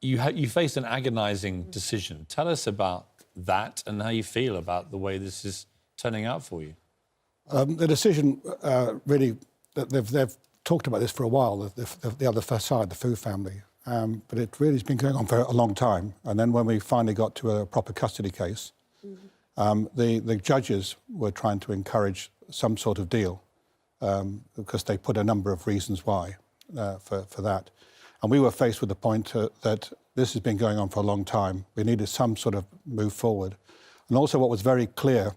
you faced an agonising decision. Tell us about that and how you feel about the way this is turning out for you. The decision really, they've talked about this for a while, the other side, the Fu family, but it really has been going on for a long time. And then when we finally got to a proper custody case, the judges were trying to encourage some sort of deal because they put a number of reasons why for that. And we were faced with the point that this has been going on for a long time. We needed some sort of move forward. And also what was very clear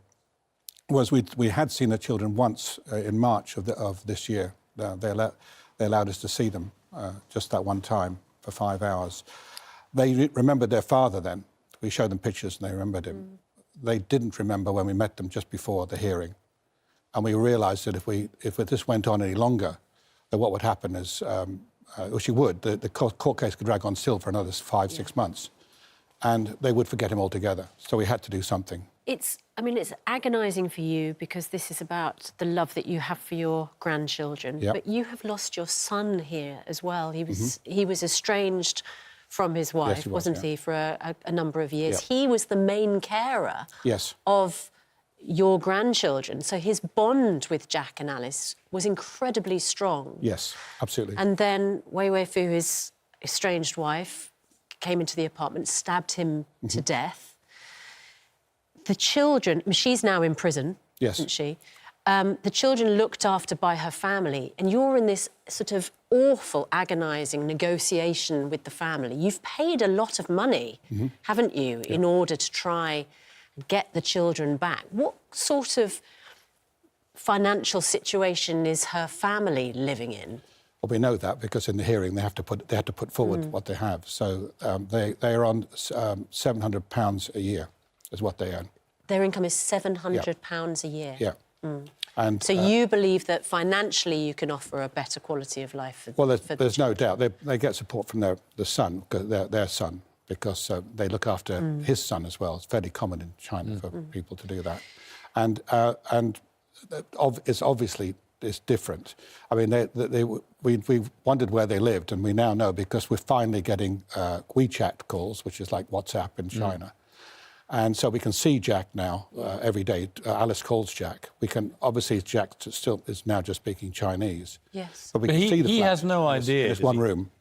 was we had seen the children once in March of this year. They allowed us to see them just that one time for 5 hours. They remembered their father then. We showed them pictures and they remembered him. They didn't remember when we met them just before the hearing. And we realised that if this went on any longer, that what would happen is, which it would, the court case could drag on still for another 5-6 months. And they would forget him altogether. So we had to do something. It's agonising for you because this is about the love that you have for your grandchildren. Yep. But you have lost your son here as well. He was estranged from his wife, yes, wasn't he, for a number of years. Yep. He was the main carer of your grandchildren. So his bond with Jack and Alice was incredibly strong. Yes, absolutely. And then Wei Fu, his estranged wife, came into the apartment, stabbed him to death. The children, she's now in prison, isn't she? The children looked after by her family, and you're in this sort of awful, agonising negotiation with the family. You've paid a lot of money, haven't you, in order to try and get the children back. What sort of financial situation is her family living in? Well, we know that because in the hearing they had to put forward what they have. So they are on £700 a year is what they earn. Their income is £700 a year? Yeah. And so you believe that financially you can offer a better quality of life for there's no doubt. They get support from their son, their son, because they look after his son as well. It's fairly common in China for people to do that. And it's obviously it's different. I mean, we wondered where they lived, and we now know because we're finally getting WeChat calls, which is like WhatsApp in China. And so we can see Jack now every day. Alice calls Jack. We can obviously Jack still is now just speaking Chinese. Yes, but we can see the he has no idea. There's one room.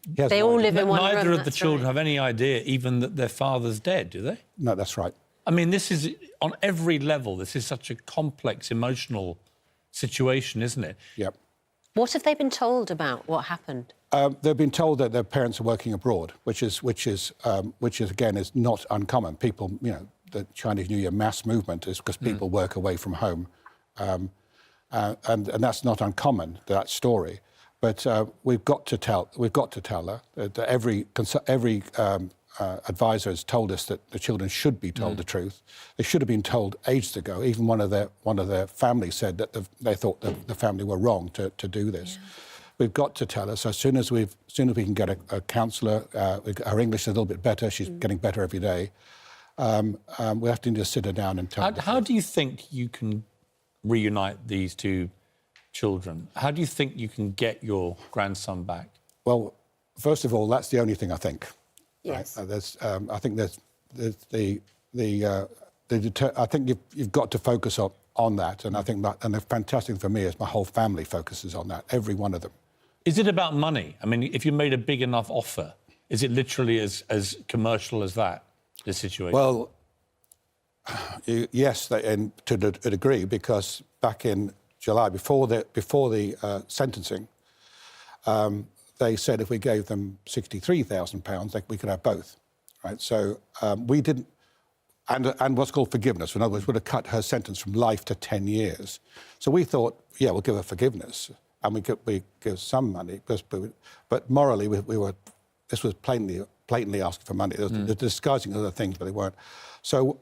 They all live in one room. Neither of the children have any idea, even that their father's dead, do they? No, that's right. I mean, this is on every level. This is such a complex emotional situation, isn't it? Yep. What have they been told about what happened? They've been told that their parents are working abroad, which is again is not uncommon. People, the Chinese New Year mass movement is because people work away from home, and that's not uncommon, that story. But we've got to tell her that every advisor has told us that the children should be told the truth. They should have been told ages ago. Even one of their family said that they thought the family were wrong to do this. Yeah. We've got to tell her. So as soon as we can get a counsellor, her English is a little bit better. She's getting better every day. We have to just sit her down and tell her. How do you think you can reunite these two children? How do you think you can get your grandson back? Well, first of all, that's the only thing I think. Yes. Right? I think I think you've got to focus on that, and I think that, and the fantastic thing for me is my whole family focuses on that, every one of them. Is it about money? I mean, if you made a big enough offer, is it literally as commercial as that, this situation? Well, yes, to a degree, because back in July, before the sentencing, they said if we gave them £63,000, we could have both, right? So we didn't, and what's called forgiveness. In other words, would have cut her sentence from life to 10 years. So we thought, yeah, we'll give her forgiveness, and we give some money, but morally this was blatantly asking for money. They're disguising other things, but they weren't. So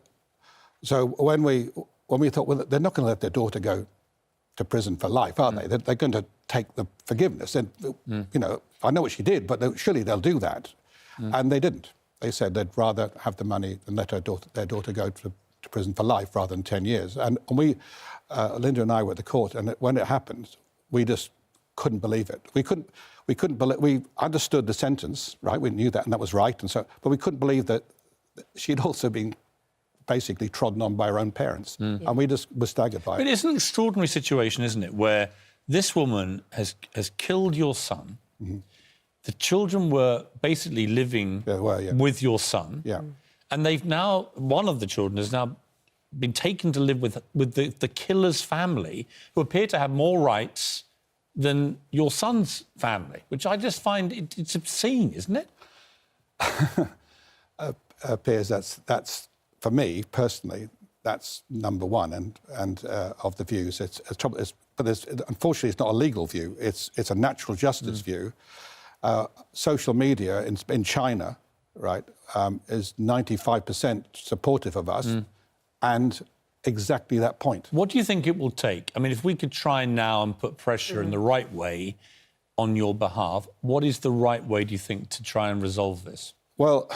when we thought, well, they're not going to let their daughter go to prison for life, are they? They're going to take the forgiveness. And, I know what she did, but surely they'll do that. And they didn't. They said they'd rather have the money than let their daughter go to prison for life rather than 10 years. And we, Linda and I were at the court, and when it happened, we just couldn't believe it. We couldn't believe. We understood the sentence, right? We knew that, and that was right, and so. But we couldn't believe that she'd also been basically trodden on by her own parents, and we just were staggered by it. But it's an extraordinary situation, isn't it, where this woman has killed your son. The children were basically living with your son. Yeah. And they've now, one of the children has now been taken to live with the killer's family, who appear to have more rights than your son's family, which I just find it's obscene, isn't it? Piers, that's for me personally, that's number one, and of the views. But unfortunately, it's not a legal view. It's a natural justice view. Social media in China, right, is 95% supportive of us, and exactly that point. What do you think it will take? I mean, if we could try now and put pressure in the right way on your behalf, what is the right way, do you think, to try and resolve this? Well,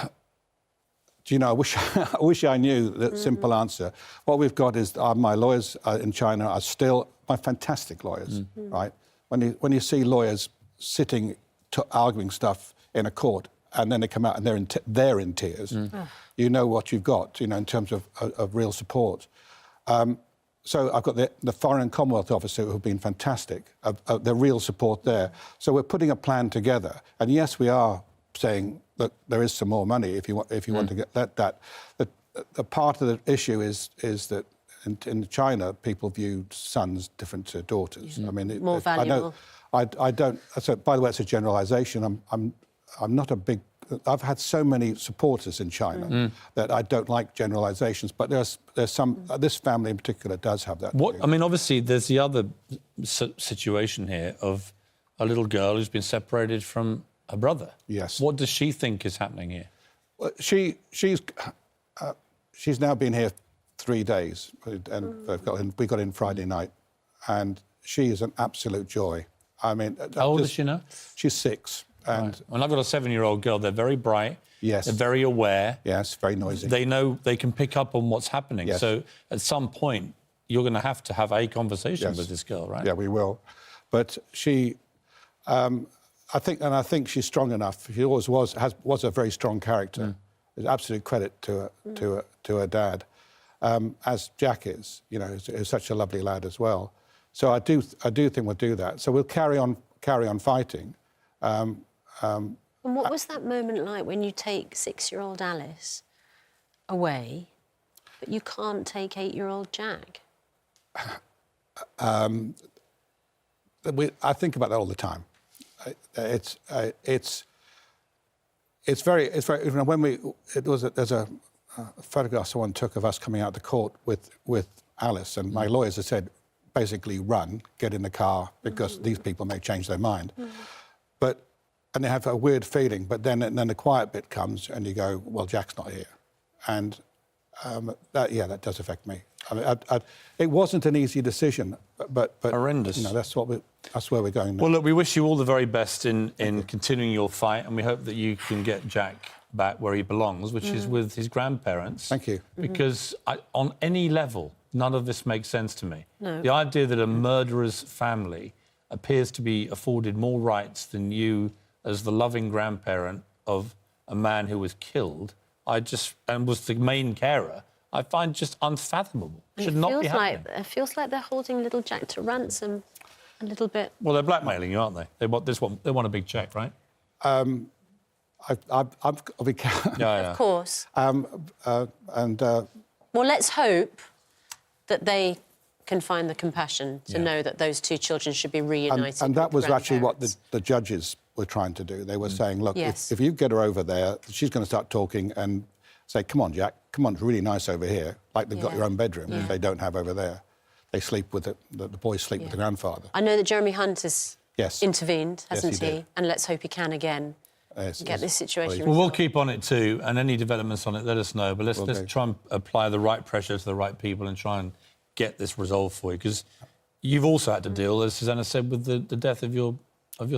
do you know, I wish I knew the simple answer. What we've got is my lawyers in China are still my fantastic lawyers, right? When you see lawyers sitting arguing stuff in a court, and then they come out and they're in tears, you know what you've got, you know, in terms of real support. So I've got the Foreign and Commonwealth officer who've been fantastic, the real support there. So we're putting a plan together, and yes, we are saying, look, there is some more money if you want to get that. The part of the issue is that in China people view sons different to daughters. I mean, more valuable. I don't. So, by the way, it's a generalisation. I'm not a big. I've had so many supporters in China that I don't like generalisations. But there's some. This family in particular does have that. I mean, obviously, there's the other situation here of a little girl who's been separated from her brother. Yes. What does she think is happening here? Well, she's now been here 3 days, and we got in Friday night, and she is an absolute joy. I mean, how old is she now? She's 6. And right. Well, I've got a 7-year-old girl. They're very bright. Yes. They're very aware. Yes, very noisy. They know they can pick up on what's happening. Yes. So at some you're going to have a conversation with this girl, right? Yeah, we will. But she, I think she's strong enough. She always was a very strong character. It's absolute credit to her dad, as Jack is. You know, is such a lovely lad as well. So I do think we'll do that. So we'll carry on fighting. And what was that moment like when you take 6-year-old Alice away, but you can't take 8-year-old Jack? I think about that all the time. It's very. You know, there's a photograph someone took of us coming out of the court with Alice, and my lawyers have said, basically, run, get in the car, because these people may change their mind. And they have a weird feeling, but then the quiet bit comes, and you go, well, Jack's not here, and that does affect me. I mean, it wasn't an easy decision, but horrendous. You know, that's where we're going now. Well, look, we wish you all the very best in continuing your fight, and we hope that you can get Jack back where he belongs, which is with his grandparents. Thank you. Because on any level, none of this makes sense to me. No. The idea that a murderer's family appears to be afforded more rights than you as the loving grandparent of a man who was killed, and was the main carer, I find just unfathomable. Should not be happening. It feels like they're holding little Jack to ransom a little bit. Well, they're blackmailing you, aren't they? They want a big check, right? Of course. Well, let's hope that they can find the compassion to know that those two children should be reunited. And that was actually what grandparents. the judges were trying to do. They were saying, look, Yes. if you get her over there, she's going to start talking and say, come on, Jack, come on, it's really nice over here, like they've got your own bedroom, which they don't have over there. They sleep with the boys sleep with the grandfather. I know that Jeremy Hunt has intervened, hasn't Yes, he did. And let's hope he can again get this situation resolved. Well, we'll keep on it too, and any developments on it, let us know. But let's try and apply the right pressure to the right people and try and get this resolved for you, because you've also had to deal, as Susanna said, with the death of your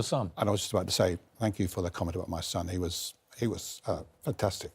son. And I was just about to say, thank you for the comment about my son. He was fantastic.